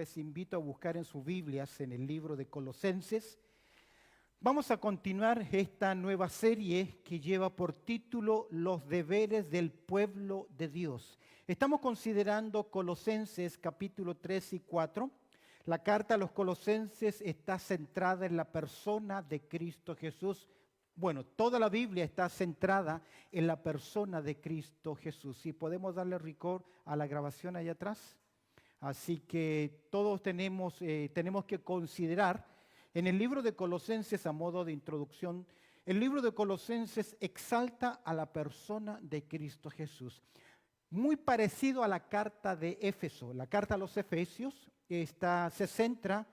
les invito a buscar en sus Biblias, en el libro de Colosenses. Vamos a continuar esta nueva serie que lleva por título Los deberes del pueblo de Dios. Estamos considerando Colosenses capítulo 3 y 4. La carta a los Colosenses está centrada en la persona de Cristo Jesús. Bueno, toda la Biblia está centrada en la persona de Cristo Jesús. Si podemos darle record a la grabación allá atrás. Así que todos tenemos que considerar, en el libro de Colosenses, a modo de introducción, el libro de Colosenses exalta a la persona de Cristo Jesús. Muy parecido a la carta de Éfeso. La carta a los Efesios se centra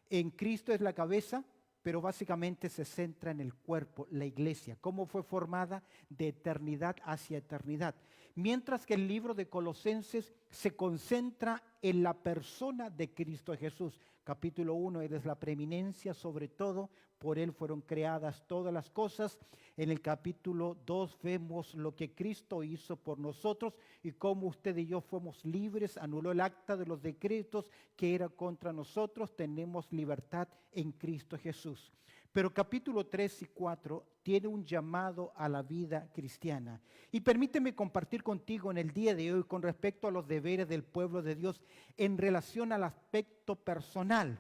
en Cristo es la cabeza, pero básicamente se centra en el cuerpo, la iglesia, cómo fue formada de eternidad hacia eternidad. Mientras que el libro de Colosenses se concentra en la persona de Cristo Jesús. Capítulo 1, Él es la preeminencia sobre todo, por Él fueron creadas todas las cosas. En el capítulo 2 vemos lo que Cristo hizo por nosotros y cómo usted y yo fuimos libres, anuló el acta de los decretos que era contra nosotros, tenemos libertad en Cristo Jesús. Pero capítulo 3 y 4 tiene un llamado a la vida cristiana. Y permíteme compartir contigo en el día de hoy con respecto a los deberes del pueblo de Dios en relación al aspecto personal.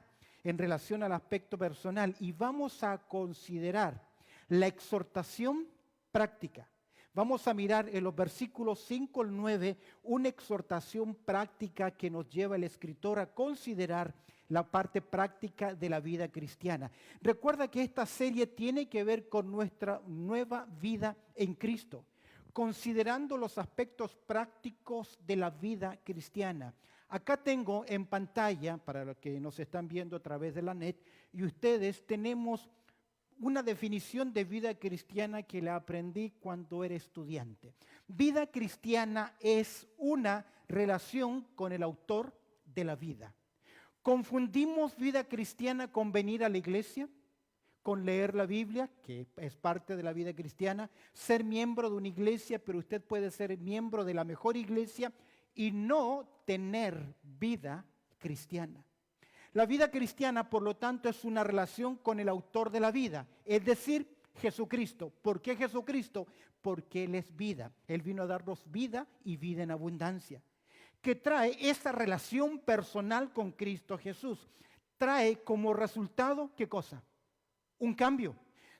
Y vamos a considerar la exhortación práctica. Vamos a mirar en los versículos 5 al 9 una exhortación práctica que nos lleva el escritor a considerar la parte práctica de la vida cristiana. Recuerda que esta serie tiene que ver con nuestra nueva vida en Cristo, considerando los aspectos prácticos de la vida cristiana. Acá tengo en pantalla, para los que nos están viendo a través de la net, y ustedes tenemos una definición de vida cristiana que la aprendí cuando era estudiante. Vida cristiana es una relación con el autor de la vida. ¿Confundimos vida cristiana con venir a la iglesia? Con leer la Biblia, que es parte de la vida cristiana, ser miembro de una iglesia, pero usted puede ser miembro de la mejor iglesia y no tener vida cristiana. La vida cristiana, por lo tanto, es una relación con el autor de la vida, es decir, Jesucristo. ¿Por qué Jesucristo? Porque Él es vida. Él vino a darnos vida y vida en abundancia. ¿Qué trae esa relación personal con Cristo Jesús? Trae como resultado, ¿qué cosa? Un cambio.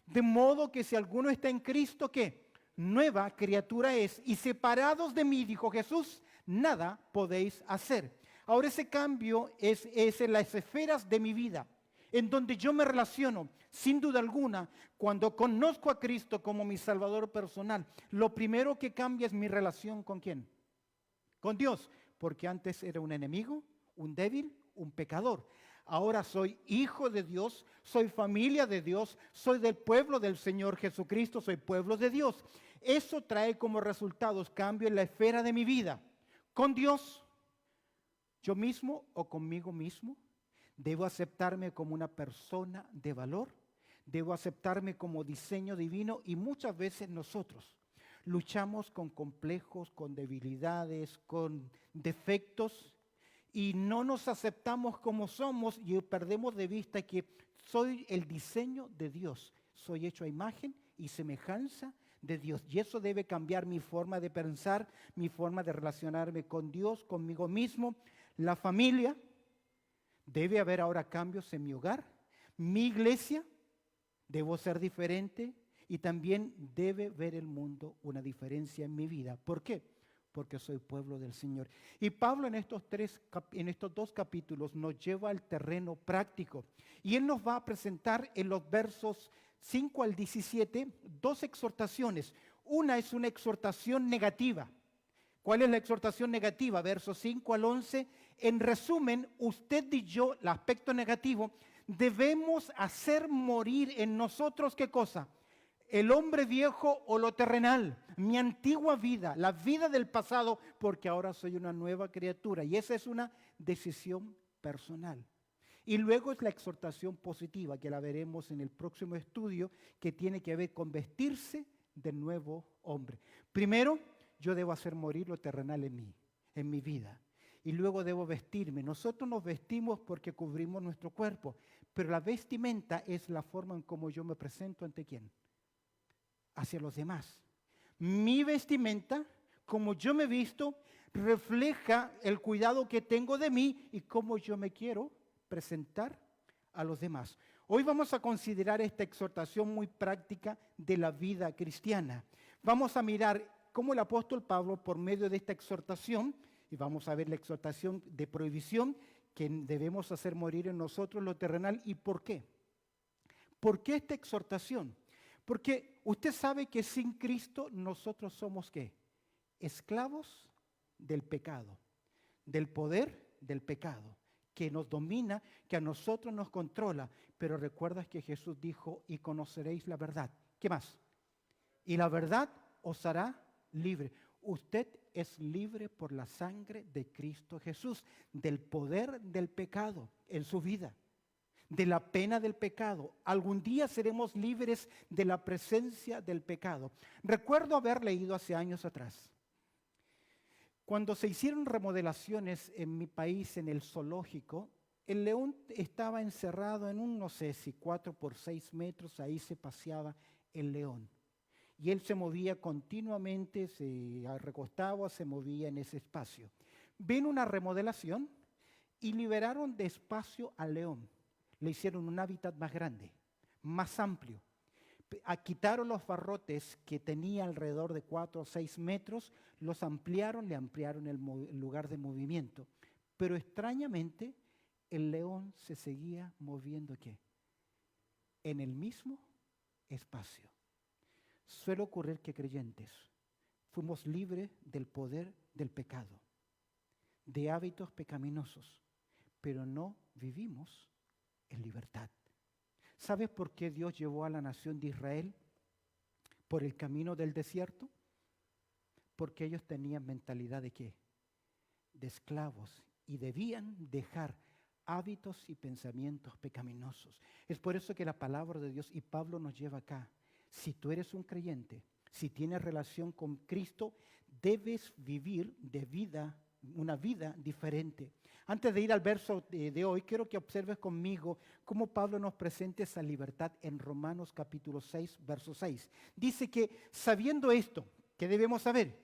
De modo que si alguno está en Cristo, ¿qué? Nueva criatura es. Y separados de mí, dijo Jesús, nada podéis hacer. Ahora ese cambio es en las esferas de mi vida, en donde yo me relaciono, sin duda alguna, cuando conozco a Cristo como mi Salvador personal. Lo primero que cambia es mi relación ¿con quién? Con Dios, porque antes era un enemigo, un débil, un pecador. Ahora soy hijo de Dios, soy familia de Dios, soy del pueblo del Señor Jesucristo, soy pueblo de Dios. Eso trae como resultados cambio en la esfera de mi vida. Con Dios, yo mismo o conmigo mismo, debo aceptarme como una persona de valor, debo aceptarme como diseño divino y muchas veces nosotros luchamos con complejos, con debilidades, con defectos y no nos aceptamos como somos y perdemos de vista que soy el diseño de Dios, soy hecho a imagen y semejanza de Dios y eso debe cambiar mi forma de pensar, mi forma de relacionarme con Dios, conmigo mismo, la familia. Debe haber ahora cambios en mi hogar, mi iglesia, debo ser diferente y también debe ver el mundo una diferencia en mi vida. ¿Por qué? Porque soy pueblo del Señor. Y Pablo en estos dos capítulos nos lleva al terreno práctico. Y él nos va a presentar en los versos 5 al 17 dos exhortaciones. Una es una exhortación negativa. ¿Cuál es la exhortación negativa? Versos 5 al 11. En resumen, usted y yo, el aspecto negativo, debemos hacer morir en nosotros, ¿qué cosa? El hombre viejo o lo terrenal, mi antigua vida, la vida del pasado, porque ahora soy una nueva criatura. Y esa es una decisión personal. Y luego es la exhortación positiva, que la veremos en el próximo estudio, que tiene que ver con vestirse de nuevo hombre. Primero, yo debo hacer morir lo terrenal en mí, en mi vida. y luego debo vestirme. Nosotros nos vestimos porque cubrimos nuestro cuerpo, pero la vestimenta es la forma en cómo yo me presento ante quién, hacia los demás. Mi vestimenta, como yo me visto, refleja el cuidado que tengo de mí y cómo yo me quiero presentar a los demás. Hoy vamos a considerar esta exhortación muy práctica de la vida cristiana. Vamos a mirar cómo el apóstol Pablo, por medio de esta exhortación, y vamos a ver la exhortación de prohibición que debemos hacer morir en nosotros lo terrenal. ¿Y por qué? ¿Por qué esta exhortación? Porque usted sabe que sin Cristo nosotros somos ¿qué? Esclavos del pecado, del poder del pecado, que nos domina, que a nosotros nos controla. Pero recuerdas que Jesús dijo, y conoceréis la verdad. ¿Qué más? Y la verdad os hará libre. Usted es libre por la sangre de Cristo Jesús, del poder del pecado en su vida, de la pena del pecado. Algún día seremos libres de la presencia del pecado. Recuerdo haber leído hace años atrás, cuando se hicieron remodelaciones en mi país, en el zoológico, el león estaba encerrado en un, no sé si 4 por 6 metros, ahí se paseaba el león. Y él se movía continuamente, se recostaba, se movía en ese espacio. Vino una remodelación y liberaron de espacio al león. Le hicieron un hábitat más grande, más amplio. Quitaron los barrotes que tenía alrededor de 4 o 6 metros, los ampliaron, le ampliaron el lugar de movimiento. Pero extrañamente, el león se seguía moviendo ¿qué? En el mismo espacio. Suele ocurrir que creyentes fuimos libres del poder del pecado, de hábitos pecaminosos, pero no vivimos en libertad. ¿Sabes por qué Dios llevó a la nación de Israel por el camino del desierto? Porque ellos tenían mentalidad de ¿qué? De esclavos, y debían dejar hábitos y pensamientos pecaminosos. Es por eso que la palabra de Dios, y Pablo nos lleva acá, si tú eres un creyente, si tienes relación con Cristo, debes vivir una vida diferente. Antes de ir al verso de hoy, quiero que observes conmigo cómo Pablo nos presenta esa libertad en Romanos capítulo 6, verso 6. Dice que sabiendo esto, ¿qué debemos saber?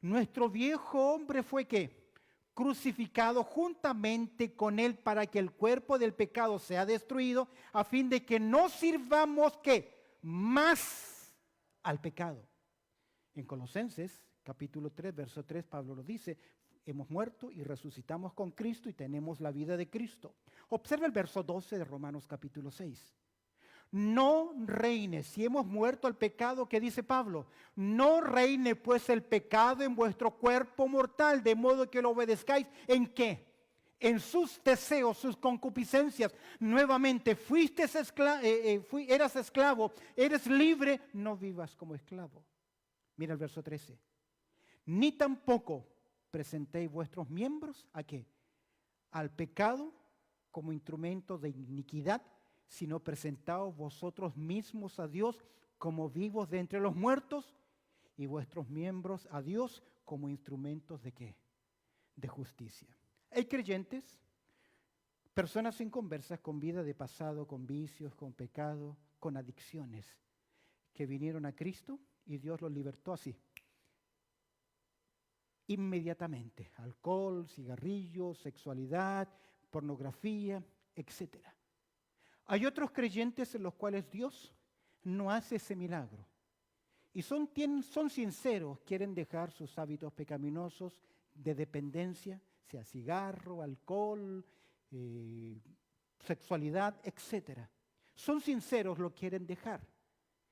Nuestro viejo hombre fue ¿qué? Crucificado juntamente con él para que el cuerpo del pecado sea destruido, a fin de que no sirvamos ¿qué? Más al pecado. En Colosenses capítulo 3, verso 3, Pablo lo dice, hemos muerto y resucitamos con Cristo y tenemos la vida de Cristo. Observa el verso 12 de Romanos capítulo 6. No reine, si hemos muerto al pecado, ¿qué dice Pablo? No reine pues el pecado en vuestro cuerpo mortal, de modo que lo obedezcáis. ¿En qué? En sus deseos, sus concupiscencias. Nuevamente, eras esclavo, eres libre, no vivas como esclavo. Mira el verso 13. Ni tampoco presentéis vuestros miembros ¿a qué? Al pecado como instrumento de iniquidad, sino presentaos vosotros mismos a Dios como vivos de entre los muertos y vuestros miembros a Dios como instrumentos ¿de qué? De justicia. Hay creyentes, personas inconversas con vida de pasado, con vicios, con pecado, con adicciones, que vinieron a Cristo y Dios los libertó así. Inmediatamente, alcohol, cigarrillos, sexualidad, pornografía, etc. Hay otros creyentes en los cuales Dios no hace ese milagro. Y son sinceros, quieren dejar sus hábitos pecaminosos de dependencia, sea cigarro, alcohol, sexualidad, etc. Son sinceros, lo quieren dejar.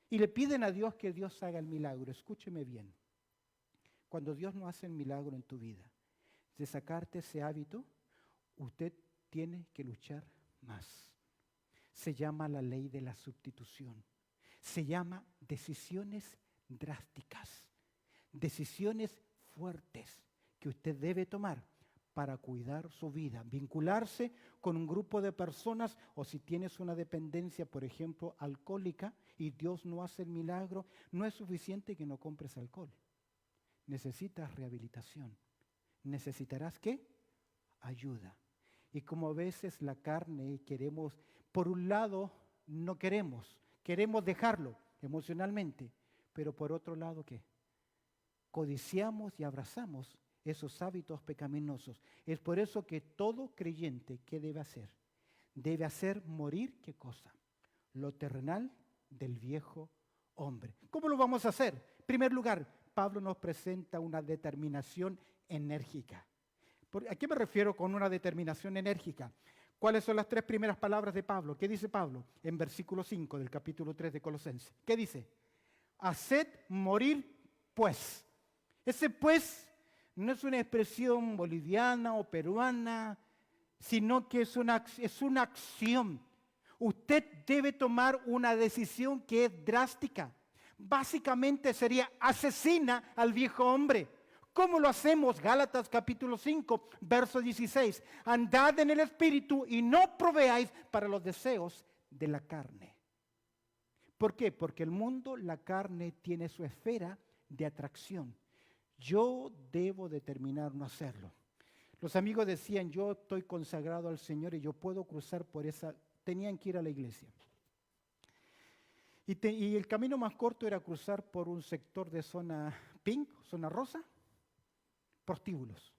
Y le piden a Dios que Dios haga el milagro. Escúcheme bien. Cuando Dios no hace el milagro en tu vida, de sacarte ese hábito, usted tiene que luchar más. Se llama la ley de la sustitución. Se llama decisiones drásticas, decisiones fuertes que usted debe tomar para cuidar su vida, vincularse con un grupo de personas, o si tienes una dependencia, por ejemplo, alcohólica, y Dios no hace el milagro, no es suficiente que no compres alcohol. Necesitas rehabilitación. ¿Necesitarás qué? ayuda. Y como a veces la carne queremos, por un lado no queremos dejarlo emocionalmente, pero por otro lado, ¿qué? Codiciamos y abrazamos esos hábitos pecaminosos. Es por eso que todo creyente, ¿qué debe hacer? Debe hacer morir, ¿qué cosa? Lo terrenal del viejo hombre. ¿Cómo lo vamos a hacer? En primer lugar, Pablo nos presenta una determinación enérgica. ¿A qué me refiero con una determinación enérgica? ¿Cuáles son las 3 primeras palabras de Pablo? ¿Qué dice Pablo? En versículo 5 del capítulo 3 de Colosenses. ¿Qué dice? Haced morir pues. Ese pues no es una expresión boliviana o peruana, sino que es una acción. Usted debe tomar una decisión que es drástica. Básicamente sería asesina al viejo hombre. ¿Cómo lo hacemos? Gálatas capítulo 5, verso 16. Andad en el Espíritu y no proveáis para los deseos de la carne. ¿Por qué? Porque el mundo, la carne, tiene su esfera de atracción. Yo debo determinar no hacerlo. Los amigos decían, yo estoy consagrado al Señor y yo puedo cruzar por esa. Tenían que ir a la iglesia. Y el camino más corto era cruzar por un sector de zona pink, zona rosa, prostíbulos.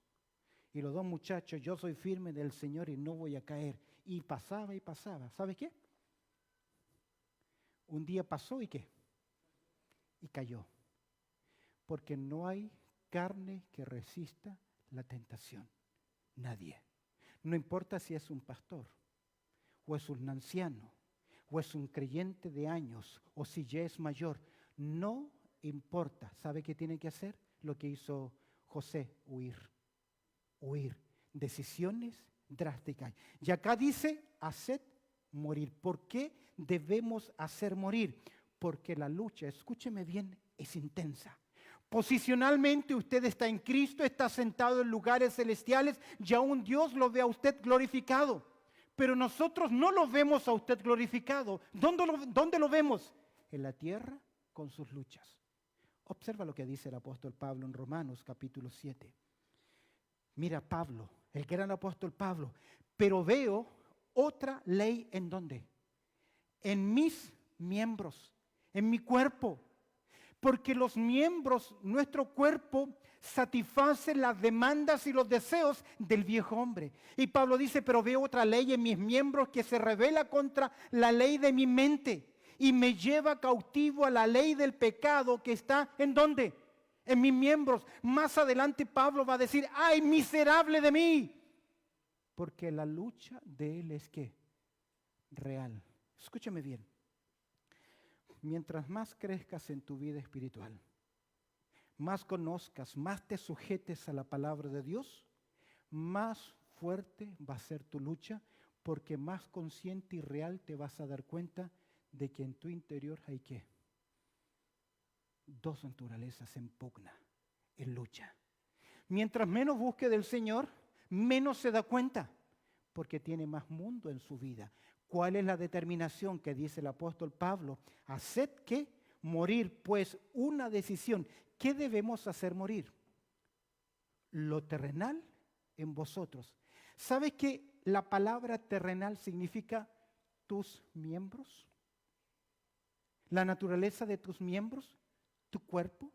Y los 2 muchachos, yo soy firme del Señor y no voy a caer. Y pasaba y pasaba. ¿Sabes qué? Un día pasó y ¿qué? Y cayó. Porque no hay carne que resista la tentación. Nadie. No importa si es un pastor, o es un anciano, o es un creyente de años, o si ya es mayor. No importa. ¿Sabe qué tiene que hacer? Lo que hizo José, huir. Huir. Decisiones drásticas. Y acá dice, haced morir. ¿Por qué debemos hacer morir? Porque la lucha, escúcheme bien, es intensa. Posicionalmente usted está en Cristo, está sentado en lugares celestiales y aún Dios lo ve a usted glorificado. Pero nosotros no lo vemos a usted glorificado. ¿Dónde lo vemos? En la tierra con sus luchas. Observa lo que dice el apóstol Pablo en Romanos capítulo 7. Mira Pablo, el gran apóstol Pablo. Pero veo otra ley ¿en dónde? En mis miembros, en mi cuerpo. Porque los miembros, nuestro cuerpo, satisfacen las demandas y los deseos del viejo hombre. Y Pablo dice, pero veo otra ley en mis miembros que se revela contra la ley de mi mente y me lleva cautivo a la ley del pecado que está ¿en dónde? En mis miembros. Más adelante Pablo va a decir, ¡ay, miserable de mí! Porque la lucha de él es ¿qué? Real. Escúchame bien. Mientras más crezcas en tu vida espiritual, más conozcas, más te sujetes a la palabra de Dios, más fuerte va a ser tu lucha, porque más consciente y real te vas a dar cuenta de que en tu interior hay ¿qué? 2 naturalezas en pugna, en lucha. Mientras menos busque del Señor, menos se da cuenta, porque tiene más mundo en su vida. ¿Cuál es la determinación que dice el apóstol Pablo? Haced ¿qué? Morir, pues una decisión. ¿Qué debemos hacer morir? Lo terrenal en vosotros. ¿Sabes que la palabra terrenal significa tus miembros? La naturaleza de tus miembros, tu cuerpo,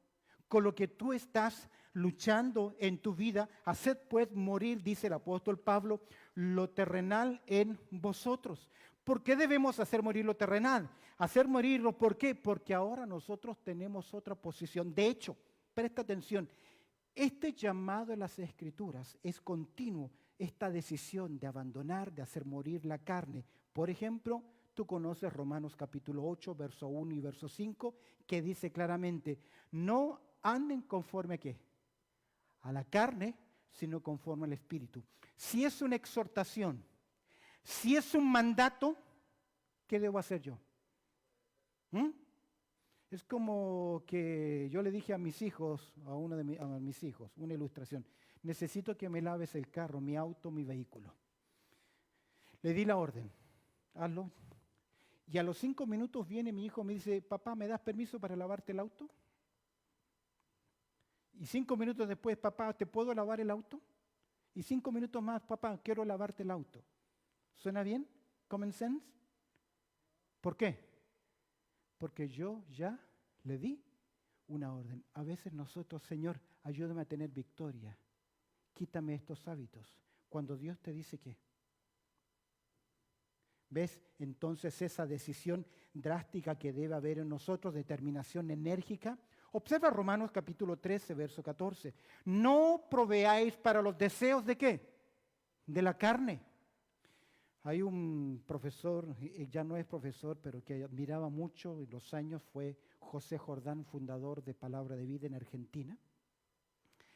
con lo que tú estás luchando en tu vida. Haced pues morir, dice el apóstol Pablo, lo terrenal en vosotros. ¿Por qué debemos hacer morir lo terrenal? Hacer morirlo, ¿por qué? Porque ahora nosotros tenemos otra posición. De hecho, presta atención, este llamado en las Escrituras es continuo, esta decisión de abandonar, de hacer morir la carne. Por ejemplo, tú conoces Romanos capítulo 8, verso 1 y verso 5, que dice claramente, no anden conforme ¿a qué? A la carne, sino conforme al Espíritu. Si es una exhortación, si es un mandato, ¿qué debo hacer yo? Es como que yo le dije a mis hijos, a mis hijos, una ilustración, necesito que me laves el carro, mi auto, mi vehículo. Le di la orden, hazlo. Y a los 5 minutos viene mi hijo y me dice, papá, ¿me das permiso para lavarte el auto? Y 5 minutos después, papá, ¿te puedo lavar el auto? Y 5 minutos más, papá, quiero lavarte el auto. ¿Suena bien? ¿Common sense? ¿Por qué? Porque yo ya le di una orden. A veces nosotros, Señor, ayúdame a tener victoria. Quítame estos hábitos. Cuando Dios te dice que. ¿Ves? Entonces esa decisión drástica que debe haber en nosotros, determinación enérgica. Observa Romanos capítulo 13, verso 14. No proveáis para los deseos ¿de qué? De la carne. Hay un profesor, ya no es profesor, pero que admiraba mucho en los años, fue José Jordán, fundador de Palabra de Vida en Argentina.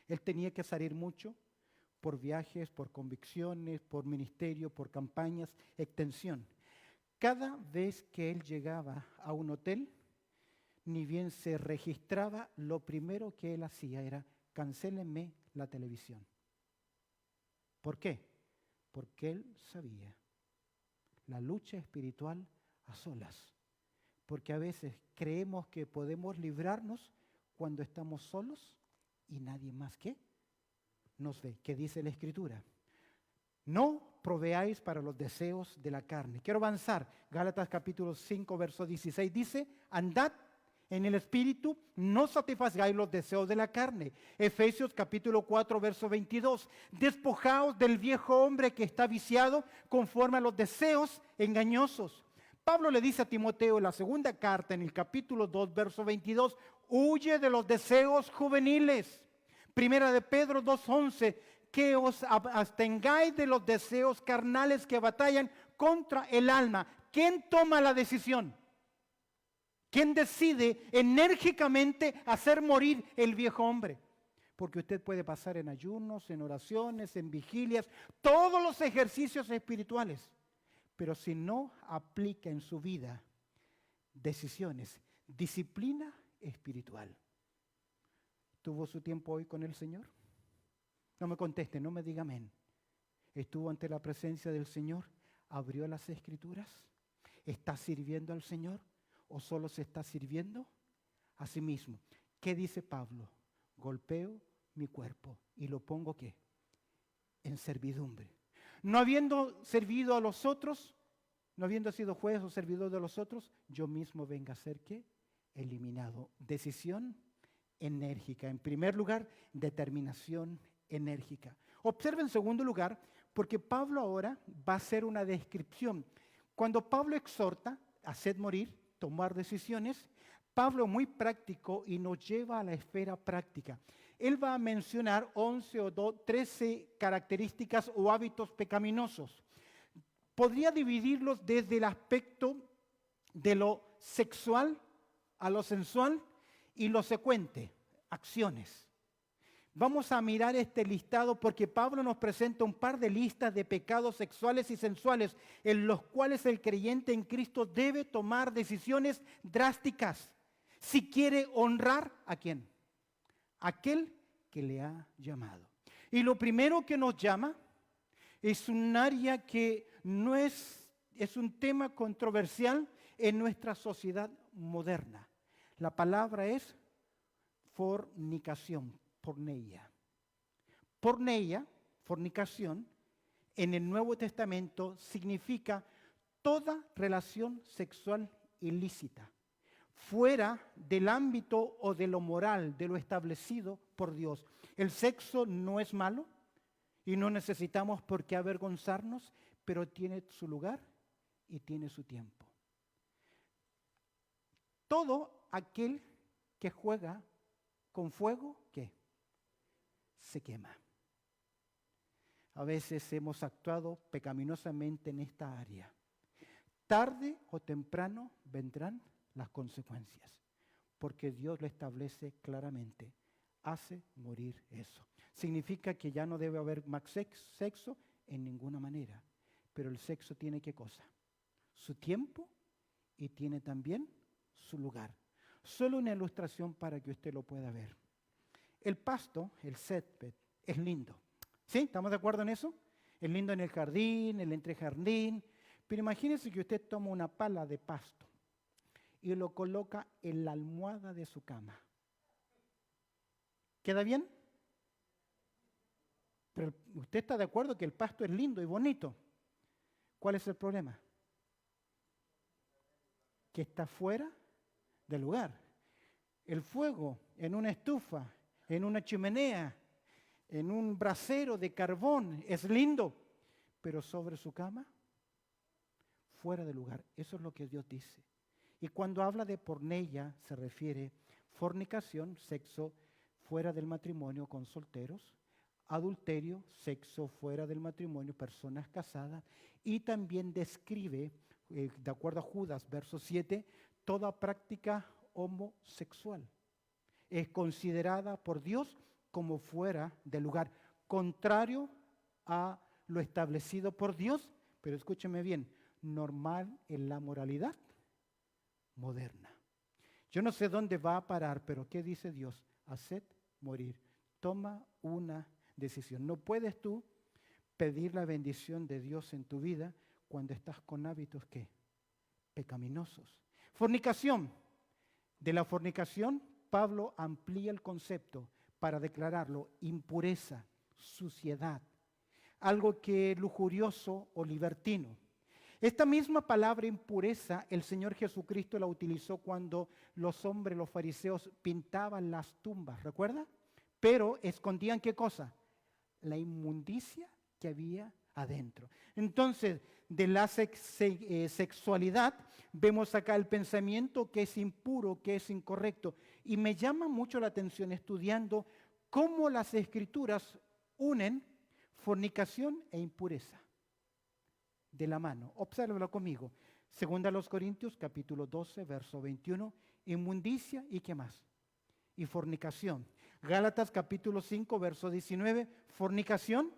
Él tenía que salir mucho por viajes, por convicciones, por ministerio, por campañas, extensión. Cada vez que él llegaba a un hotel, ni bien se registraba, lo primero que él hacía era, cancélenme la televisión. ¿Por qué? Porque él sabía la lucha espiritual a solas. Porque a veces creemos que podemos librarnos cuando estamos solos y nadie más que nos ve. ¿Qué dice la Escritura? No proveáis para los deseos de la carne. Quiero avanzar. Gálatas capítulo 5, verso 16 dice, andad en el Espíritu, no satisfagáis los deseos de la carne. Efesios capítulo 4, verso 22. Despojaos del viejo hombre que está viciado conforme a los deseos engañosos. Pablo le dice a Timoteo en la segunda carta, en el capítulo 2, verso 22, huye de los deseos juveniles. Primera de Pedro 2:11, que os abstengáis de los deseos carnales que batallan contra el alma. ¿Quién toma la decisión? ¿Quién decide enérgicamente hacer morir el viejo hombre? Porque usted puede pasar en ayunos, en oraciones, en vigilias, todos los ejercicios espirituales. Pero si no aplica en su vida decisiones, disciplina espiritual. ¿Tuvo su tiempo hoy con el Señor? No me conteste, no me diga amén. ¿Estuvo ante la presencia del Señor? ¿Abrió las Escrituras? ¿Está sirviendo al Señor? ¿O solo se está sirviendo a sí mismo? ¿Qué dice Pablo? Golpeo mi cuerpo y lo pongo ¿qué? En servidumbre. No habiendo servido a los otros, no habiendo sido juez o servidor de los otros, yo mismo venga a ser ¿qué? Eliminado. Decisión enérgica. En primer lugar, determinación enérgica. Observe en segundo lugar, porque Pablo ahora va a hacer una descripción. Cuando Pablo exhorta a hacer morir, tomar decisiones, Pablo es muy práctico y nos lleva a la esfera práctica. Él va a mencionar 11 o 13 características o hábitos pecaminosos. Podría dividirlos desde el aspecto de lo sexual a lo sensual y lo secuente, acciones. Vamos a mirar este listado porque Pablo nos presenta un par de listas de pecados sexuales y sensuales en los cuales el creyente en Cristo debe tomar decisiones drásticas si quiere honrar ¿a quién? Aquel que le ha llamado. Y lo primero que nos llama es un área que no es un tema controversial en nuestra sociedad moderna. La palabra es fornicación. Porneia. Porneia, fornicación, en el Nuevo Testamento significa toda relación sexual ilícita, fuera del ámbito o de lo moral, de lo establecido por Dios. El sexo no es malo y no necesitamos por qué avergonzarnos, pero tiene su lugar y tiene su tiempo. Todo aquel que juega con fuego, ¿qué? Se quema. A veces hemos actuado pecaminosamente en esta área. Tarde o temprano vendrán las consecuencias, porque Dios lo establece claramente. Hace morir eso. Significa que ya no debe haber más sexo en ninguna manera, pero el sexo tiene ¿qué cosa? Su tiempo y tiene también su lugar. Solo una ilustración para que usted lo pueda ver. El pasto, el césped, es lindo. ¿Sí? ¿Estamos de acuerdo en eso? Es lindo en el jardín, el entrejardín. Pero imagínese que usted toma una pala de pasto y lo coloca en la almohada de su cama. ¿Queda bien? Pero usted está de acuerdo que el pasto es lindo y bonito. ¿Cuál es el problema? Que está fuera del lugar. El fuego en una estufa, en una chimenea, en un brasero de carbón es lindo, pero sobre su cama, fuera del lugar. Eso es lo que Dios dice. Y cuando habla de porneia se refiere fornicación, sexo fuera del matrimonio con solteros, adulterio, sexo fuera del matrimonio, personas casadas, y también describe, de acuerdo a Judas, verso 7, toda práctica homosexual. Es considerada por Dios como fuera del lugar, contrario a lo establecido por Dios, pero escúcheme bien, normal en la moralidad moderna. Yo no sé dónde va a parar, pero ¿qué dice Dios? Haced morir. Toma una decisión. No puedes tú pedir la bendición de Dios en tu vida cuando estás con hábitos ¿qué? Pecaminosos. Fornicación. De la fornicación, Pablo amplía el concepto para declararlo impureza, suciedad, algo que es lujurioso o libertino. Esta misma palabra impureza el Señor Jesucristo la utilizó cuando los hombres, los fariseos, pintaban las tumbas, ¿recuerda? Pero escondían ¿qué cosa? La inmundicia que había adentro. Entonces, de la sexualidad, vemos acá el pensamiento que es impuro, que es incorrecto. Y me llama mucho la atención estudiando cómo las Escrituras unen fornicación e impureza de la mano. Obsérvalo conmigo. Segunda a los Corintios, capítulo 12, verso 21, inmundicia y ¿qué más? Y fornicación. Gálatas, capítulo 5, verso 19, fornicación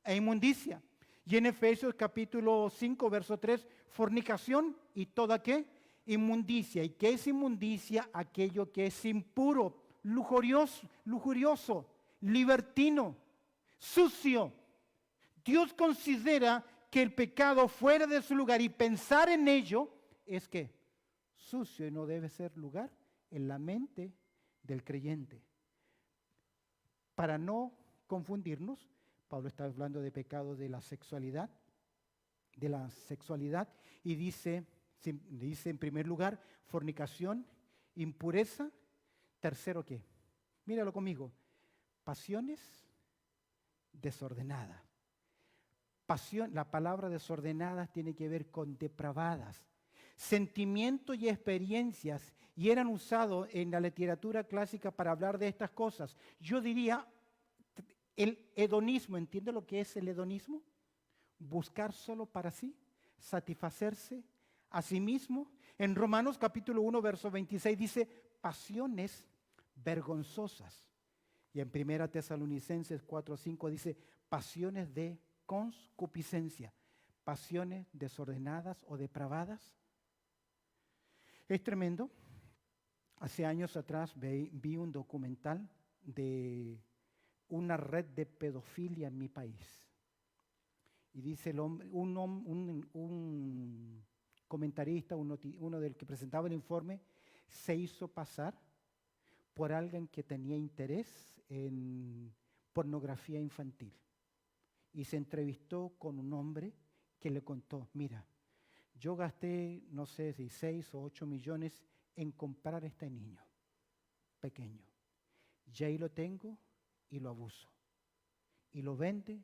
e inmundicia. Y en Efesios, capítulo 5, verso 3, fornicación y toda ¿qué? Inmundicia. ¿Y qué es inmundicia? Aquello que es impuro, lujurioso, libertino, sucio. Dios considera que el pecado fuera de su lugar y pensar en ello es que sucio y no debe ser lugar en la mente del creyente. Para no confundirnos, Pablo está hablando de pecado de la sexualidad y dice en primer lugar fornicación, impureza, tercero ¿qué? Míralo conmigo, pasiones desordenadas. La palabra desordenadas tiene que ver con depravadas, sentimientos y experiencias, y eran usados en la literatura clásica para hablar de estas cosas. Yo diría, el hedonismo, ¿entiende lo que es el hedonismo? Buscar solo para sí, satisfacerse a sí mismo. En Romanos capítulo 1, verso 26 dice, pasiones vergonzosas. Y en 1 Tesalonicenses 4, 5 dice, pasiones de concupiscencia, pasiones desordenadas o depravadas. Es tremendo. Hace años atrás vi un documental de una red de pedofilia en mi país. Y dice un comentarista, uno del que presentaba el informe, se hizo pasar por alguien que tenía interés en pornografía infantil. Y se entrevistó con un hombre que le contó, mira, yo gasté, no sé si 6 o 8 millones en comprar a este niño pequeño. Y ahí lo tengo y lo abuso. Y lo vende.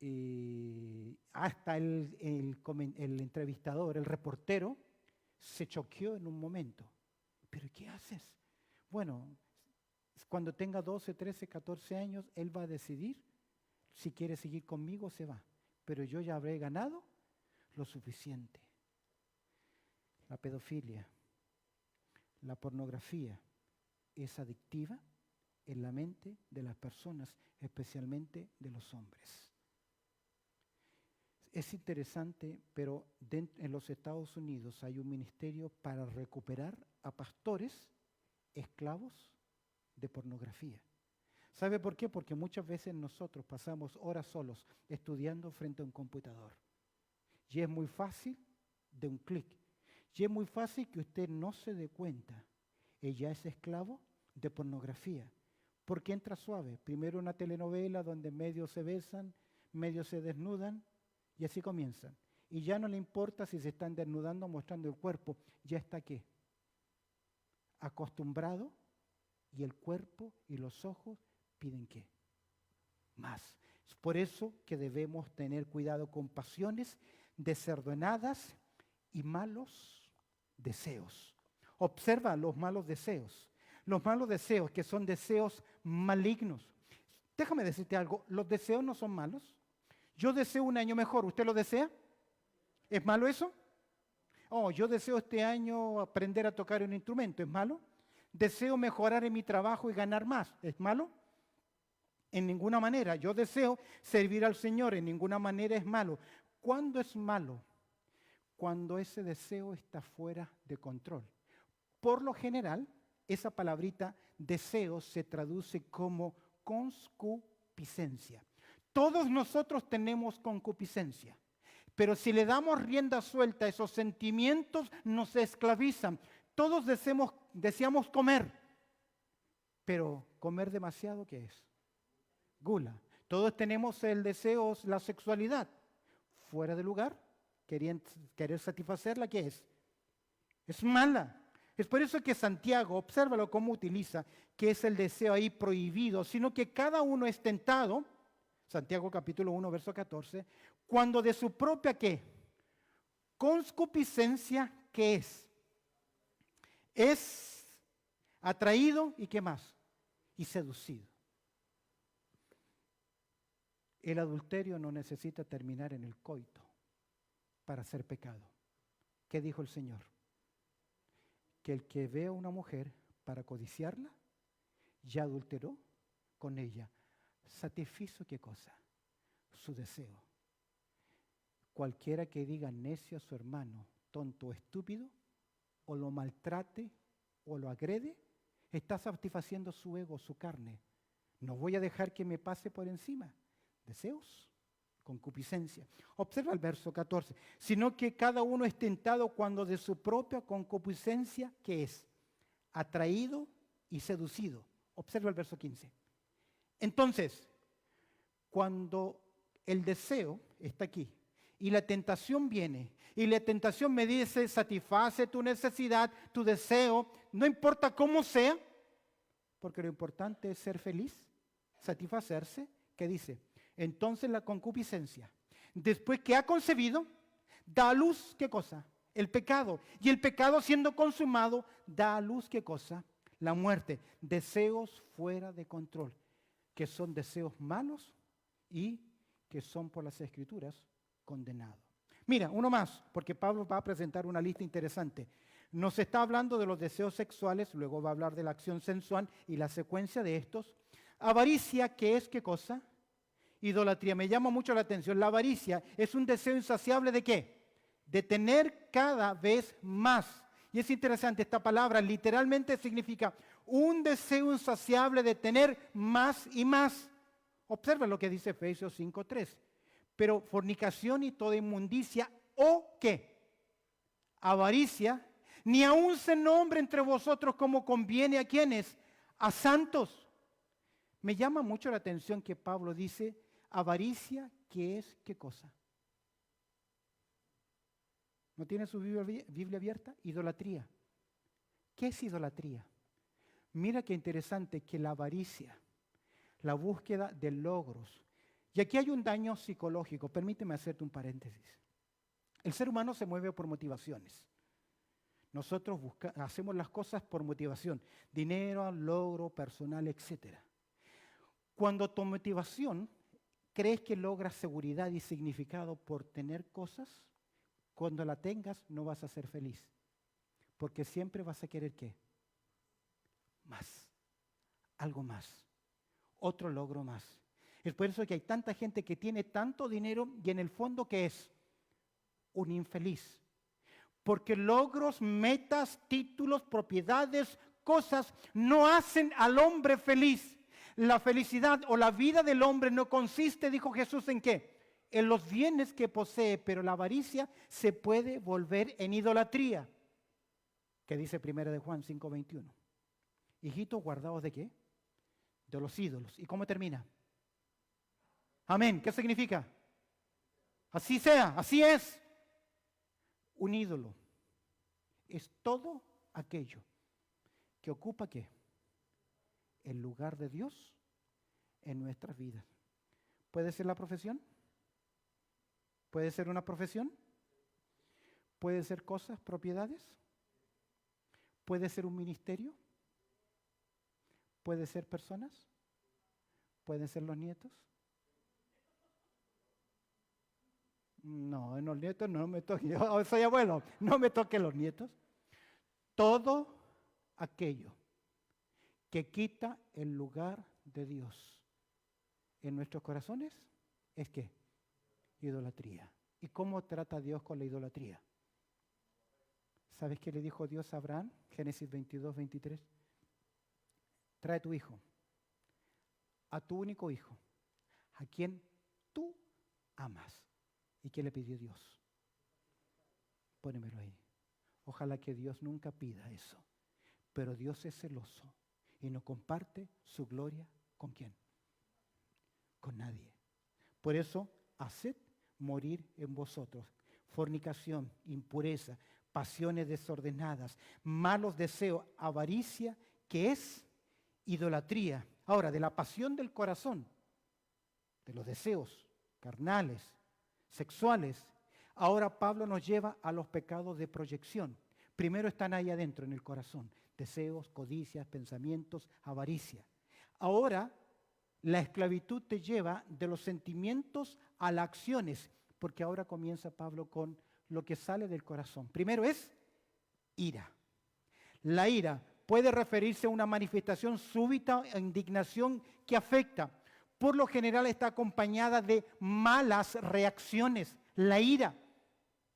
Y hasta el entrevistador, el reportero, se choqueó en un momento. ¿Pero qué haces? Bueno, cuando tenga 12, 13, 14 años, él va a decidir si quiere seguir conmigo o se va. Pero yo ya habré ganado lo suficiente. La pedofilia, la pornografía es adictiva en la mente de las personas, especialmente de los hombres. Es interesante, pero en los Estados Unidos hay un ministerio para recuperar a pastores esclavos de pornografía. ¿Sabe por qué? Porque muchas veces nosotros pasamos horas solos estudiando frente a un computador. Y es muy fácil de un clic. Y es muy fácil que usted no se dé cuenta. Ella es esclavo de pornografía. Porque entra suave. Primero una telenovela donde medio se besan, medio se desnudan y así comienzan. Y ya no le importa si se están desnudando o mostrando el cuerpo. Ya está ¿qué? Acostumbrado, y el cuerpo y los ojos piden ¿qué? Más. Es por eso que debemos tener cuidado con pasiones desordenadas y malos deseos. Observa los malos deseos. Los malos deseos, que son deseos malignos. Déjame decirte algo, los deseos no son malos. Yo deseo un año mejor, ¿usted lo desea? ¿Es malo eso? Oh, yo deseo este año aprender a tocar un instrumento, ¿es malo? Deseo mejorar en mi trabajo y ganar más, ¿es malo? En ninguna manera. Yo deseo servir al Señor, en ninguna manera es malo. ¿Cuándo es malo? Cuando ese deseo está fuera de control. Por lo general, esa palabrita deseo se traduce como concupiscencia. Todos nosotros tenemos concupiscencia, pero si le damos rienda suelta a esos sentimientos, nos esclavizan. Todos deseamos comer, pero comer demasiado, ¿qué es? Gula. Todos tenemos el deseo, la sexualidad, fuera de lugar, querer satisfacerla, ¿qué es? Es mala. Es por eso que Santiago, obsérvalo cómo utiliza, que es el deseo ahí prohibido, sino que cada uno es tentado, Santiago capítulo 1, verso 14, cuando de su propia ¿qué? Concupiscencia, ¿qué es? Es atraído y ¿qué más? Y seducido. El adulterio no necesita terminar en el coito para ser pecado. ¿Qué dijo el Señor? Que el que ve a una mujer para codiciarla, ya adulteró con ella. ¿Satisfizo qué cosa? Su deseo. Cualquiera que diga necio a su hermano, tonto o estúpido, o lo maltrate o lo agrede, está satisfaciendo su ego, su carne. No voy a dejar que me pase por encima. Deseos, concupiscencia. Observa el verso 14. Sino que cada uno es tentado cuando de su propia concupiscencia, ¿qué es? Atraído y seducido. Observa el verso 15. Entonces, cuando el deseo está aquí y la tentación viene y la tentación me dice satisface tu necesidad, tu deseo, no importa cómo sea, porque lo importante es ser feliz, satisfacerse, ¿qué dice? Entonces la concupiscencia, después que ha concebido, da a luz, ¿qué cosa? El pecado. Y el pecado siendo consumado, da a luz, ¿qué cosa? La muerte. Deseos fuera de control, que son deseos malos y que son por las Escrituras condenados. Mira, uno más, porque Pablo va a presentar una lista interesante. Nos está hablando de los deseos sexuales, luego va a hablar de la acción sensual y la secuencia de estos. Avaricia, ¿qué es qué cosa? Idolatría. Me llama mucho la atención. La avaricia es un deseo insaciable ¿de qué? De tener cada vez más. Y es interesante, esta palabra literalmente significa un deseo insaciable de tener más y más. Observa lo que dice Efesios 5:3. Pero fornicación y toda inmundicia, ¿o qué? Avaricia, ni aun se nombre entre vosotros como conviene a quienes, a santos. Me llama mucho la atención que Pablo dice, avaricia, ¿qué es qué cosa? ¿No tiene su Biblia abierta? Idolatría. ¿Qué es idolatría? Mira qué interesante que la avaricia, la búsqueda de logros. Y aquí hay un daño psicológico. Permíteme hacerte un paréntesis. El ser humano se mueve por motivaciones. Nosotros hacemos las cosas por motivación. Dinero, logro, personal, etc. Cuando tu motivación crees que logras seguridad y significado por tener cosas, cuando la tengas no vas a ser feliz. Porque siempre vas a querer ¿qué? Más. Algo más. Otro logro más. Es por eso que hay tanta gente que tiene tanto dinero y en el fondo ¿qué es? Un infeliz. Porque logros, metas, títulos, propiedades, cosas no hacen al hombre feliz. La felicidad o la vida del hombre no consiste, dijo Jesús, ¿en qué? En los bienes que posee, pero la avaricia se puede volver en idolatría. ¿Qué dice 1 de Juan 5:21? Hijitos, guardaos ¿de qué? de los ídolos. ¿Y cómo termina? Amén. ¿Qué significa? Así sea, así es. Un ídolo es todo aquello que ocupa ¿qué? El lugar de Dios en nuestras vidas. ¿Puede ser la profesión? ¿Puede ser una profesión? ¿Puede ser cosas, propiedades? ¿Puede ser un ministerio? ¿Puede ser personas? ¿Pueden ser los nietos? No, en los nietos no me toque. Yo soy abuelo, no me toquen los nietos. Todo aquello que quita el lugar de Dios en nuestros corazones es ¿qué? Idolatría. ¿Y cómo trata Dios con la idolatría? ¿Sabes qué le dijo Dios a Abraham? Génesis 22, 23. Trae tu hijo, a tu único hijo, a quien tú amas. ¿Y qué le pidió Dios? Pónemelo ahí. Ojalá que Dios nunca pida eso. Pero Dios es celoso y no comparte su gloria ¿con quién? Con nadie. Por eso, haced morir en vosotros fornicación, impureza, pasiones desordenadas, malos deseos, avaricia, que es idolatría. Ahora, de la pasión del corazón, de los deseos carnales, sexuales, ahora Pablo nos lleva a los pecados de proyección. Primero están ahí adentro en el corazón, deseos, codicias, pensamientos, avaricia. Ahora la esclavitud te lleva de los sentimientos a las acciones, porque ahora comienza Pablo con lo que sale del corazón. Primero es ira. La ira puede referirse a una manifestación súbita e indignación que afecta. Por lo general está acompañada de malas reacciones. La ira.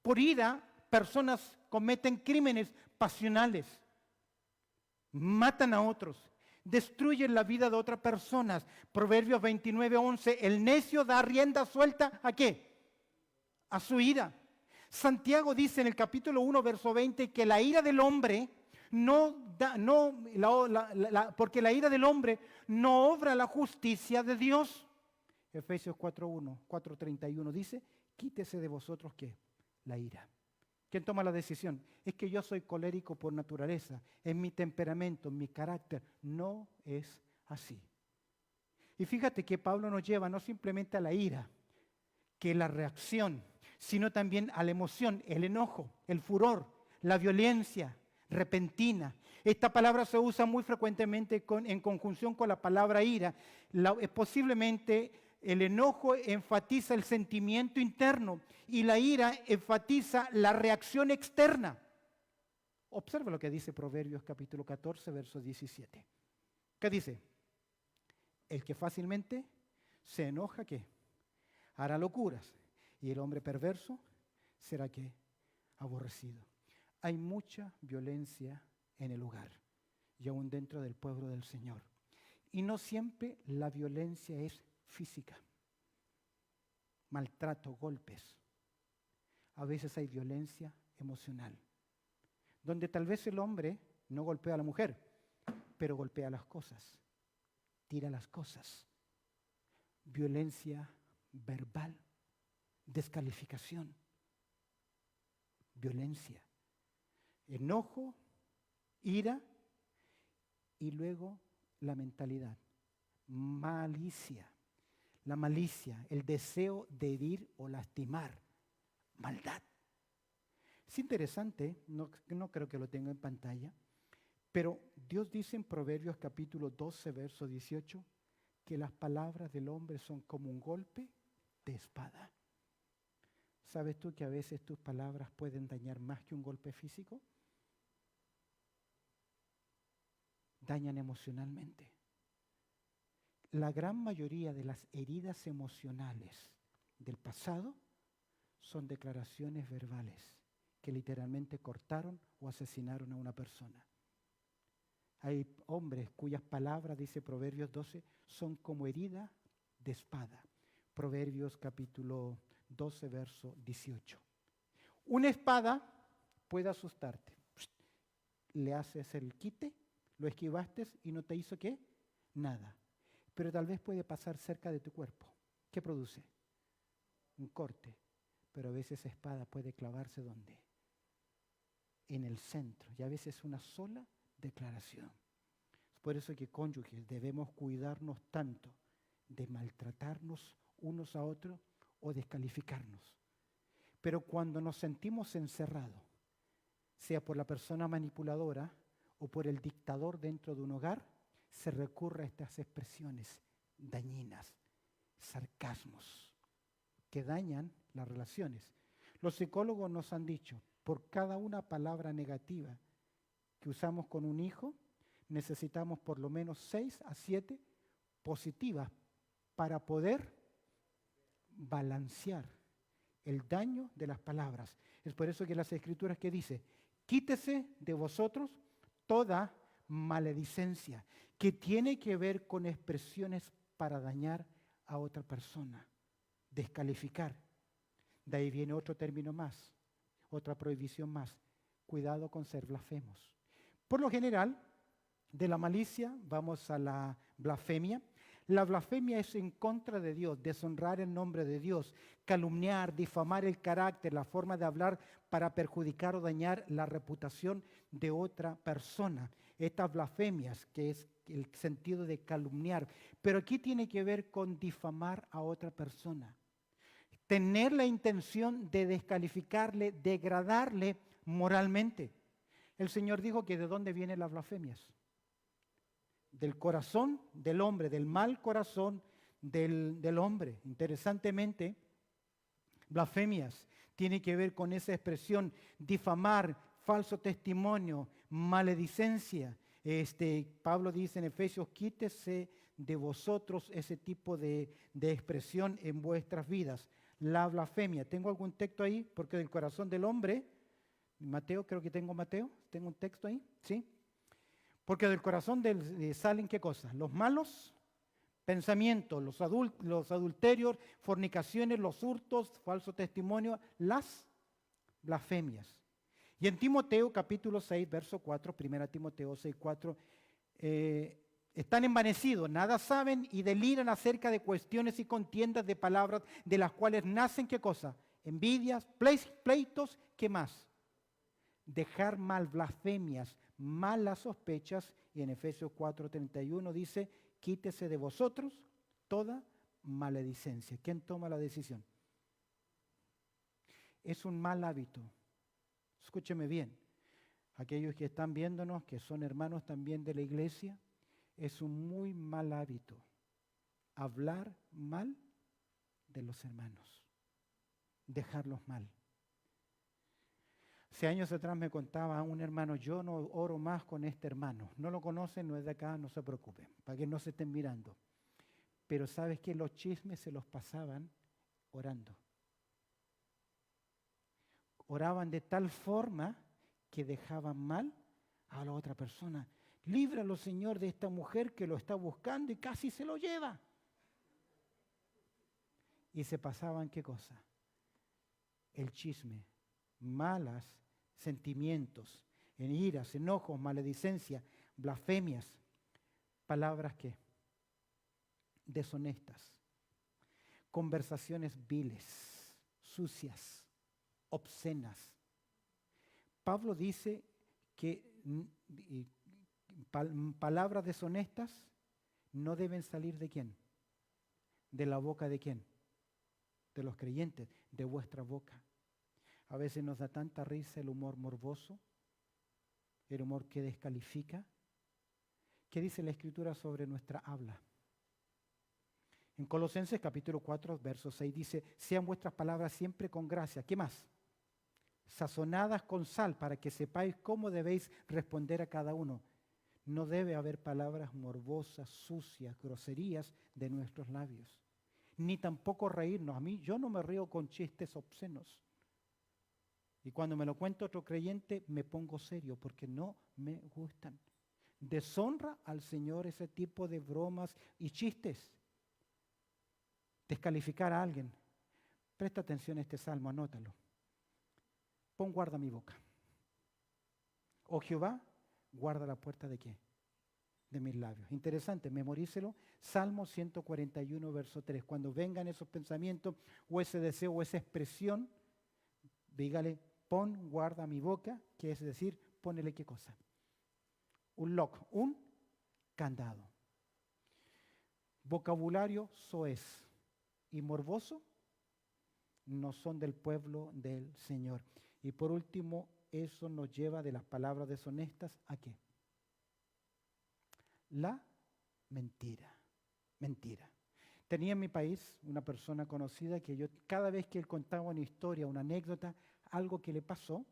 Por ira, personas cometen crímenes pasionales, matan a otros, destruyen la vida de otras personas. Proverbios 29:11, el necio da rienda suelta ¿a qué? A su ira. Santiago dice en el capítulo 1, verso 20, que la ira del hombre porque la ira del hombre no obra la justicia de Dios. Efesios 4:1, 4:31 dice, quítese de vosotros ¿qué? La ira. ¿Quién toma la decisión? Es que yo soy colérico por naturaleza, en mi temperamento, en mi carácter. No es así. Y fíjate que Pablo nos lleva no simplemente a la ira, que es la reacción, sino también a la emoción, el enojo, el furor, la violencia repentina. Esta palabra se usa muy frecuentemente en conjunción con la palabra ira. Posiblemente el enojo enfatiza el sentimiento interno y la ira enfatiza la reacción externa. Observa lo que dice Proverbios capítulo 14, verso 17. ¿Qué dice? El que fácilmente se enoja, ¿qué? Hará locuras. Y el hombre perverso será, ¿qué? Aborrecido. Hay mucha violencia en el hogar y aún dentro del pueblo del Señor. Y no siempre la violencia es física. Maltrato, golpes. A veces hay violencia emocional, donde tal vez el hombre no golpea a la mujer, pero golpea las cosas, tira las cosas. Violencia verbal, descalificación, violencia, enojo, ira y luego la mentalidad, malicia. La malicia, el deseo de herir o lastimar, maldad. Es interesante, no creo que lo tenga en pantalla, pero Dios dice en Proverbios capítulo 12, verso 18, que las palabras del hombre son como un golpe de espada. ¿Sabes tú que a veces tus palabras pueden dañar más que un golpe físico? Dañan emocionalmente. La gran mayoría de las heridas emocionales del pasado son declaraciones verbales que literalmente cortaron o asesinaron a una persona. Hay hombres cuyas palabras, dice Proverbios 12, son como herida de espada. Proverbios capítulo 12, verso 18. Una espada puede asustarte. Le haces el quite, lo esquivaste y no te hizo ¿qué? Nada. pero tal vez puede pasar cerca de tu cuerpo. ¿Qué produce? Un corte, pero a veces esa espada puede clavarse ¿dónde? En el centro, y a veces una sola declaración. Es por eso que cónyuges debemos cuidarnos tanto de maltratarnos unos a otros o descalificarnos. Pero cuando nos sentimos encerrados, sea por la persona manipuladora o por el dictador dentro de un hogar, se recurre a estas expresiones dañinas, sarcasmos, que dañan las relaciones. Los psicólogos nos han dicho, por cada una palabra negativa que usamos con un hijo, necesitamos por lo menos 6 a 7 positivas para poder balancear el daño de las palabras. Es por eso que las Escrituras que dice, quítese de vosotros toda maledicencia, que tiene que ver con expresiones para dañar a otra persona, descalificar. De ahí viene otro término más, otra prohibición más. Cuidado con ser blasfemos. Por lo general, de la malicia vamos a la blasfemia. La blasfemia es en contra de Dios, deshonrar el nombre de Dios, calumniar, difamar el carácter, la forma de hablar para perjudicar o dañar la reputación de otra persona. Estas blasfemias, que es el sentido de calumniar, pero aquí tiene que ver con difamar a otra persona. Tener la intención de descalificarle, degradarle moralmente. El Señor dijo que ¿de dónde vienen las blasfemias? Del corazón del hombre, del mal corazón del hombre. Interesantemente, blasfemias tiene que ver con esa expresión, difamar, falso testimonio, maledicencia. Pablo dice en Efesios, quítese de vosotros ese tipo de expresión en vuestras vidas. La blasfemia. ¿Tengo algún texto ahí? Porque del corazón del hombre, Mateo, creo que tengo Mateo, ¿tengo un texto ahí? ¿Sí? Porque del corazón salen ¿qué cosas? Los malos pensamientos, los adulterios, fornicaciones, los hurtos, falso testimonio, las blasfemias. Y en Timoteo capítulo 6, verso 4, 1 Timoteo 6, 4, están envanecidos, nada saben y deliran acerca de cuestiones y contiendas de palabras de las cuales nacen ¿qué cosa? Envidias, pleitos, ¿qué más? Dejar mal, blasfemias, malas sospechas, y en Efesios 4:31 dice, quítese de vosotros toda maledicencia. ¿Quién toma la decisión? Es un mal hábito. Escúcheme bien, aquellos que están viéndonos, que son hermanos también de la iglesia, es un muy mal hábito hablar mal de los hermanos, dejarlos mal. Hace años atrás me contaba un hermano, yo no oro más con este hermano. No lo conocen, no es de acá, no se preocupen, para que no se estén mirando. Pero ¿sabes qué? Los chismes se los pasaban orando. Oraban de tal forma que dejaban mal a la otra persona. Líbralo, Señor, de esta mujer que lo está buscando y casi se lo lleva. Y se pasaban, ¿qué cosa? El chisme, malas sentimientos, en iras, enojos, maledicencia, blasfemias, palabras que deshonestas, conversaciones viles, sucias, obscenas. Pablo dice que palabras deshonestas no deben salir ¿de quién? ¿De la boca de quién? De los creyentes, de vuestra boca. A veces nos da tanta risa el humor morboso, el humor que descalifica. ¿Qué dice la Escritura sobre nuestra habla? En Colosenses capítulo 4, verso 6 dice, sean vuestras palabras siempre con gracia. ¿Qué más? Sazonadas con sal para que sepáis cómo debéis responder a cada uno. No debe haber palabras morbosas, sucias, groserías de nuestros labios. Ni tampoco reírnos. Yo no me río con chistes obscenos. Y cuando me lo cuenta otro creyente, me pongo serio porque no me gustan. Deshonra al Señor ese tipo de bromas y chistes. Descalificar a alguien. Presta atención a este salmo, anótalo. Pon guarda mi boca. Oh Jehová, guarda la puerta ¿de qué? de mis labios. Interesante, memorícelo. Salmo 141, verso 3. Cuando vengan esos pensamientos o ese deseo o esa expresión, dígale, pon, guarda mi boca, que es decir, ponele qué cosa. Un lock, un candado. Vocabulario soez y morboso no son del pueblo del Señor. Y por último, eso nos lleva de las palabras deshonestas ¿a qué? La mentira. Mentira. Tenía en mi país una persona conocida que yo, cada vez que él contaba una historia, una anécdota, algo que le pasó,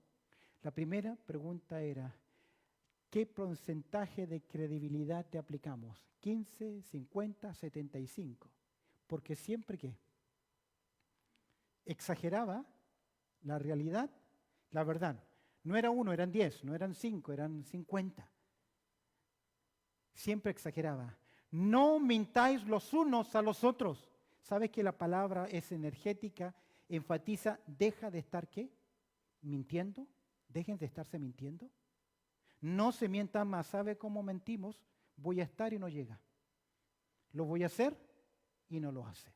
la primera pregunta era, ¿qué porcentaje de credibilidad te aplicamos? 15, 50, 75. Porque siempre que exageraba la realidad, la verdad. No era 1, eran 10, no eran 5, eran 50. Siempre exageraba. No mintáis los unos a los otros. ¿Sabes que la palabra es energética? Enfatiza, deja de estar ¿qué? Mintiendo. Dejen de estarse mintiendo. No se mientan más. ¿Sabe cómo mentimos? Voy a estar y no llega. Lo voy a hacer y no lo hace.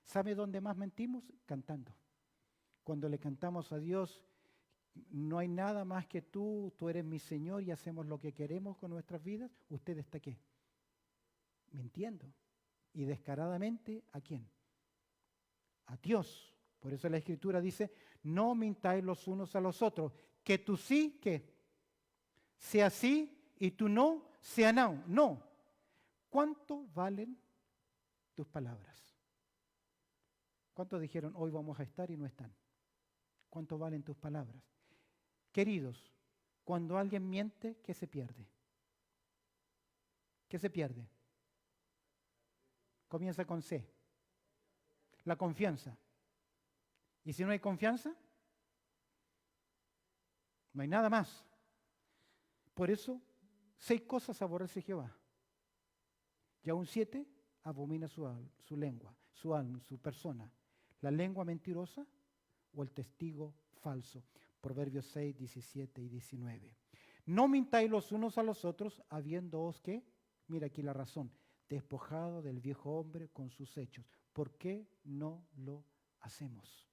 ¿Sabe dónde más mentimos? Cantando. Cuando le cantamos a Dios, no hay nada más que tú eres mi Señor y hacemos lo que queremos con nuestras vidas. ¿Usted está qué? Mintiendo. Y descaradamente, ¿a quién? A Dios. Por eso la Escritura dice, no mintáis los unos a los otros. Que tú sí, ¿qué? Sea sí y tú no, sea no. No. ¿Cuánto valen tus palabras? ¿Cuántos dijeron, hoy vamos a estar y no están? ¿Cuánto valen tus palabras? Queridos, cuando alguien miente, ¿qué se pierde? ¿Qué se pierde? Comienza con C. La confianza. ¿Y si no hay confianza? No hay nada más. Por eso, 6 cosas aborrece Jehová. Y aún 7, abomina su lengua, su alma, su persona. La lengua mentirosa o el testigo falso. Proverbios 6, 17 y 19. No mintáis los unos a los otros, habiéndoos que, mira aquí la razón, despojado del viejo hombre con sus hechos. ¿Por qué no lo hacemos?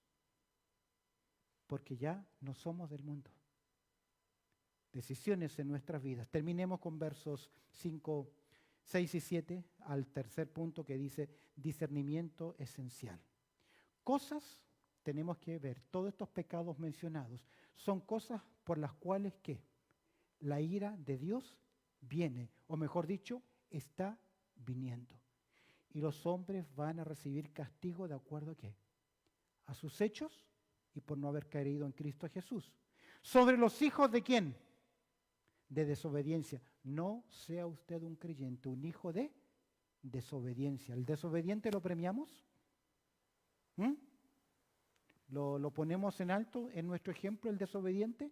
Porque ya no somos del mundo. Decisiones en nuestras vidas. Terminemos con versos 5, 6 y 7 al tercer punto que dice discernimiento esencial. Cosas tenemos que ver, todos estos pecados mencionados son cosas por las cuales ¿qué? La ira de Dios viene, o mejor dicho, está viniendo. Y los hombres van a recibir castigo de acuerdo a ¿qué? A sus hechos y por no haber creído en Cristo Jesús. Sobre los hijos de ¿quién? De desobediencia. No sea usted un creyente, un hijo de desobediencia. ¿El desobediente lo premiamos? ¿Lo ponemos en alto en nuestro ejemplo, el desobediente?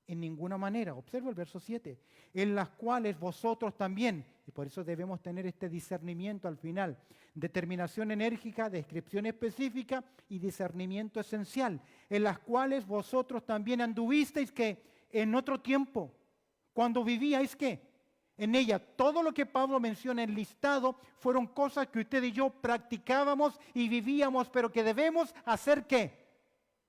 En ninguna manera. Observa el verso 7. En las cuales vosotros también, y por eso debemos tener este discernimiento al final, determinación enérgica, descripción específica y discernimiento esencial, en las cuales vosotros también anduvisteis que en otro tiempo, cuando vivíais que en ella, todo lo que Pablo menciona en listado fueron cosas que usted y yo practicábamos y vivíamos, pero que debemos hacer ¿qué?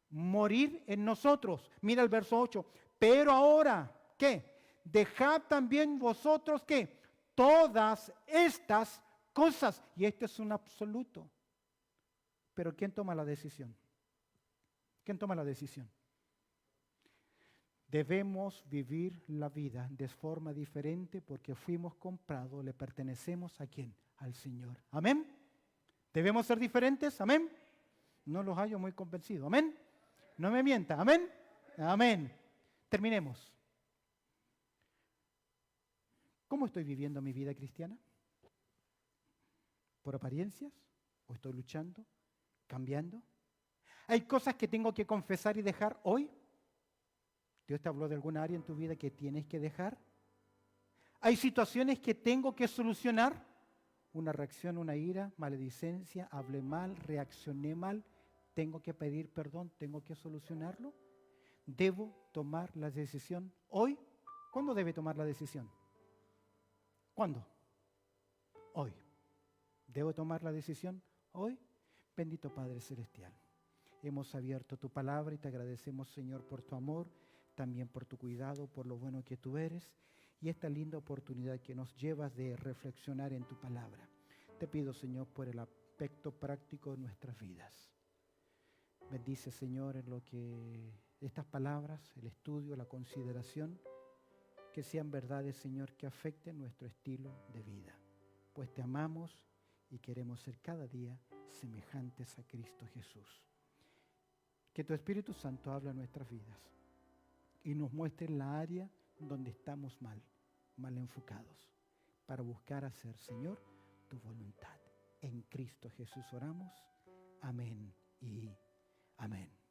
Morir en nosotros. Mira el verso 8. Pero ahora, ¿qué? Dejad también vosotros, ¿qué? Todas estas cosas. Y esto es un absoluto. Pero ¿quién toma la decisión? ¿Quién toma la decisión? Debemos vivir la vida de forma diferente porque fuimos comprados, le pertenecemos ¿a quién? Al Señor. ¿Amén? ¿Debemos ser diferentes? ¿Amén? No los hallo muy convencidos. ¿Amén? No me mienta. ¿Amén? Amén. Terminemos. ¿Cómo estoy viviendo mi vida cristiana? ¿Por apariencias? ¿O estoy luchando? ¿Cambiando? ¿Hay cosas que tengo que confesar y dejar hoy? ¿Dios te habló de alguna área en tu vida que tienes que dejar? ¿Hay situaciones que tengo que solucionar? Una reacción, una ira, maledicencia, hablé mal, reaccioné mal. ¿Tengo que pedir perdón? ¿Tengo que solucionarlo? ¿Debo tomar la decisión hoy? ¿Cuándo debe tomar la decisión? ¿Cuándo? hoy. ¿Debo tomar la decisión hoy? Bendito Padre Celestial, hemos abierto tu palabra y te agradecemos, Señor, por tu amor, también por tu cuidado, por lo bueno que tú eres y esta linda oportunidad que nos llevas de reflexionar en tu palabra. Te pido, Señor, por el aspecto práctico de nuestras vidas. Bendice, Señor, en lo que estas palabras, el estudio, la consideración, que sean verdades, Señor, que afecten nuestro estilo de vida. Pues te amamos y queremos ser cada día semejantes a Cristo Jesús. Que tu Espíritu Santo hable a nuestras vidas y nos muestre la área donde estamos mal enfocados, para buscar hacer, Señor, tu voluntad. En Cristo Jesús oramos. Amén y amén.